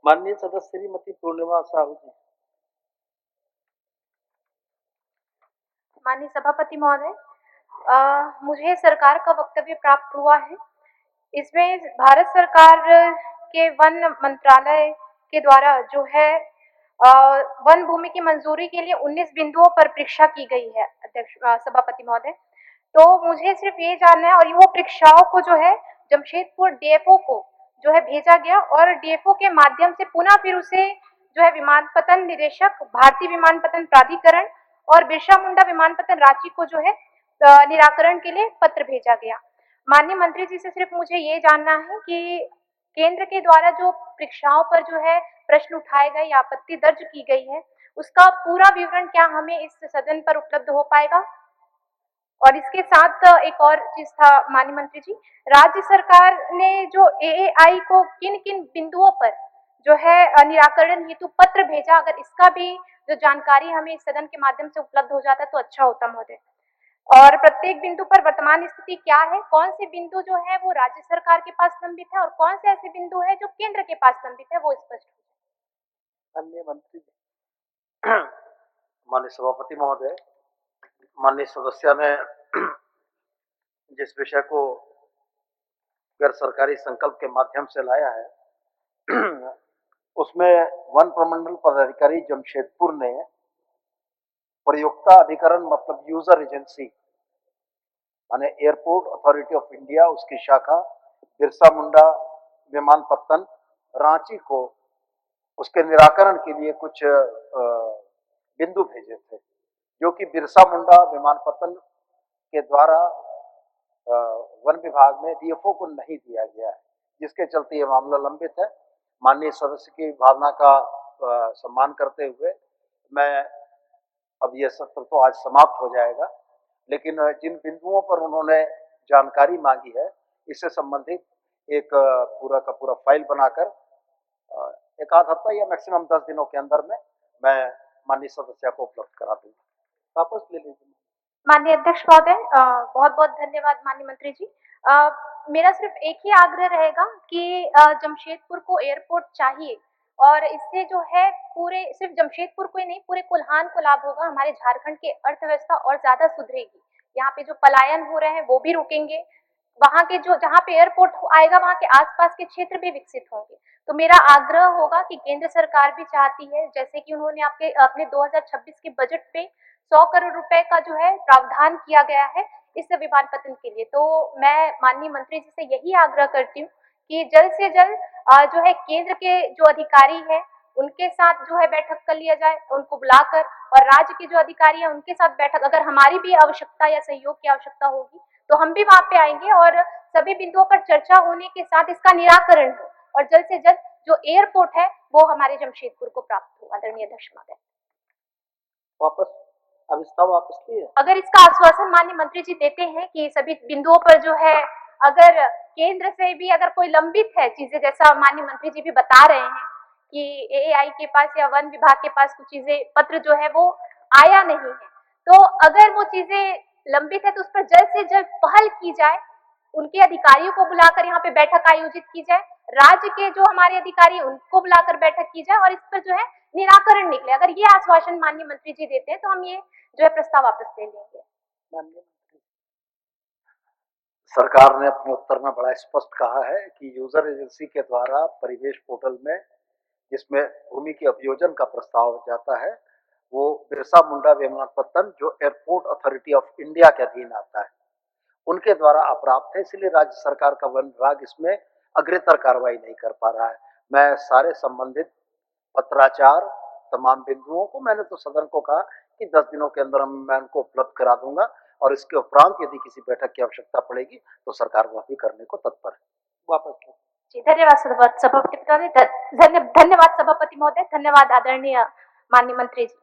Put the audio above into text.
माननीय सदस्य श्रीमती पूर्णिमा साहू जी। माननीय सभापति महोदय, मुझे सरकार का वक्तव्य प्राप्त हुआ है। इसमें भारत सरकार के वन मंत्रालय के द्वारा जो है वन भूमि की मंजूरी के लिए 19 बिंदुओं पर परीक्षा की गई है अध्यक्ष सभापति महोदय। तो मुझे सिर्फ ये जानना है, और वो परीक्षाओं को जो है जमशेदपुर डीएफओ को जो है भेजा गया और डीएफओ के माध्यम से पुनः फिर उसे जो है विमानपत्तन निदेशक, भारतीय विमानपत्तन प्राधिकरण और बिरसा मुंडा विमानपत्तन रांची को जो है निराकरण के लिए पत्र भेजा गया। माननीय मंत्री जी से सिर्फ मुझे ये जानना है कि केंद्र के द्वारा जो परीक्षाओं पर जो है प्रश्न उठाए गए या आपत्ति दर्ज की गई है, उसका पूरा विवरण क्या हमें इस सदन पर उपलब्ध हो पाएगा? और इसके साथ एक और चीज था माननीय मंत्री जी, राज्य सरकार ने जो एएआई को किन किन बिंदुओं पर जो है निराकरण हेतु पत्र भेजा, अगर इसका भी जो जानकारी हमें इस सदन के माध्यम से उपलब्ध हो जाता तो अच्छा होता महोदय। और प्रत्येक बिंदु पर वर्तमान स्थिति क्या है, कौन से बिंदु जो है वो राज्य सरकार के पास लंबित है और कौन से ऐसे बिंदु है जो केंद्र के पास लंबित है, वो स्पष्ट हो। माननीय मंत्री जी। माननीय सभापति महोदय, माननीय सदस्य ने जिस विषय को गैर सरकारी संकल्प के माध्यम से लाया है उसमें वन प्रमंडल पदाधिकारी जमशेदपुर ने प्रयोक्ता अधिकरण मतलब यूजर एजेंसी माने एयरपोर्ट अथॉरिटी ऑफ इंडिया उसकी शाखा बिरसा मुंडा विमानपत्तन रांची को उसके निराकरण के लिए कुछ बिंदु भेजे थे, जो कि बिरसा मुंडा विमानपत्तन के द्वारा वन विभाग में डीएफओ को नहीं दिया गया है, जिसके चलते ये मामला लंबित है। माननीय सदस्य की भावना का सम्मान करते हुए मैं अब ये सत्र तो आज समाप्त हो जाएगा, लेकिन जिन बिंदुओं पर उन्होंने जानकारी मांगी है इससे संबंधित एक पूरा का पूरा फाइल बनाकर एक आध हफ्ता या मैक्सिमम 10 दिनों के अंदर में मैं माननीय सदस्य को उपलब्ध करा दूंगा। वापस ले लीजिए। माननीय अध्यक्ष महोदय, बहुत बहुत धन्यवाद माननीय मंत्री जी। मेरा सिर्फ एक ही आग्रह रहेगा कि जमशेदपुर को एयरपोर्ट चाहिए, और इससे जो है पूरे सिर्फ जमशेदपुर को ही नहीं पूरे कोल्हान को लाभ होगा, हमारे झारखंड की अर्थव्यवस्था और ज्यादा सुधरेगी। यहाँ पे जो पलायन हो रहे हैं वो भी रुकेंगे, वहाँ के जो जहाँ पे एयरपोर्ट आएगा वहाँ के आसपास के क्षेत्र भी विकसित होंगे। तो मेरा आग्रह होगा कि केंद्र सरकार भी चाहती है, जैसे कि उन्होंने अपने 2026 के बजट पे 100 करोड़ रुपए का जो है प्रावधान किया गया है इस विमानपत्तन के लिए। तो मैं माननीय मंत्री जी से यही आग्रह करती हूँ कि जल्द से जल्द जो है केंद्र के जो अधिकारी है उनके साथ जो है बैठक कर लिया जाए, उनको बुलाकर, और राज्य के जो अधिकारी है उनके साथ बैठक, अगर हमारी भी आवश्यकता या सहयोग की आवश्यकता होगी तो हम भी वहां पे आएंगे और सभी बिंदुओं पर चर्चा होने के साथ इसका निराकरण हो और जल्द से जल्द जो एयरपोर्ट है वो हमारे जमशेदपुर को प्राप्त हो। आदरणीय अध्यक्ष महोदय, वापस अविस्ताव वापस लिए। अगर इसका आश्वासन माननीय मंत्री जी देते हैं कि सभी बिंदुओं पर जो है अगर केंद्र से भी अगर कोई लंबित है चीजें, जैसा माननीय मंत्री जी भी बता रहे हैं कि एएआई के पास या वन विभाग के पास कुछ चीजें पत्र जो है वो आया नहीं है, तो अगर वो चीजें लंबित है तो उस पर जल्द से जल्द पहल की जाए, उनके अधिकारियों को बुलाकर यहाँ पे बैठक आयोजित की जाए, राज्य के जो हमारे अधिकारी उनको बुलाकर बैठक की जाए और इस पर जो है निराकरण निकले। अगर ये आश्वासन माननीय मंत्री जी देते हैं तो हम ये जो है प्रस्ताव वापस ले लेंगे। सरकार ने अपने उत्तर में बड़ा स्पष्ट कहा है कि यूजर एजेंसी के द्वारा परिवेश पोर्टल में जिसमें भूमि के अभियोजन का प्रस्ताव जाता है वो बिरसा मुंडा विमानपत्तन जो एयरपोर्ट अथॉरिटी ऑफ इंडिया के अधीन आता है उनके द्वारा अप्राप्त है, इसलिए राज्य सरकार का वन विभाग इसमें अग्रतर कार्रवाई नहीं कर पा रहा है। मैं सारे संबंधित पत्राचार तमाम बिंदुओं को मैंने तो सदन को कहा कि 10 दिनों के अंदर मैं उनको उपलब्ध करा दूंगा और इसके उपरांत यदि किसी बैठक की आवश्यकता पड़ेगी तो सरकार वह भी करने को तत्पर है। वापस जी, धन्यवाद सभापति महोदय, धन्यवाद सभापति महोदय, धन्यवाद आदरणीय माननीय मंत्री जी।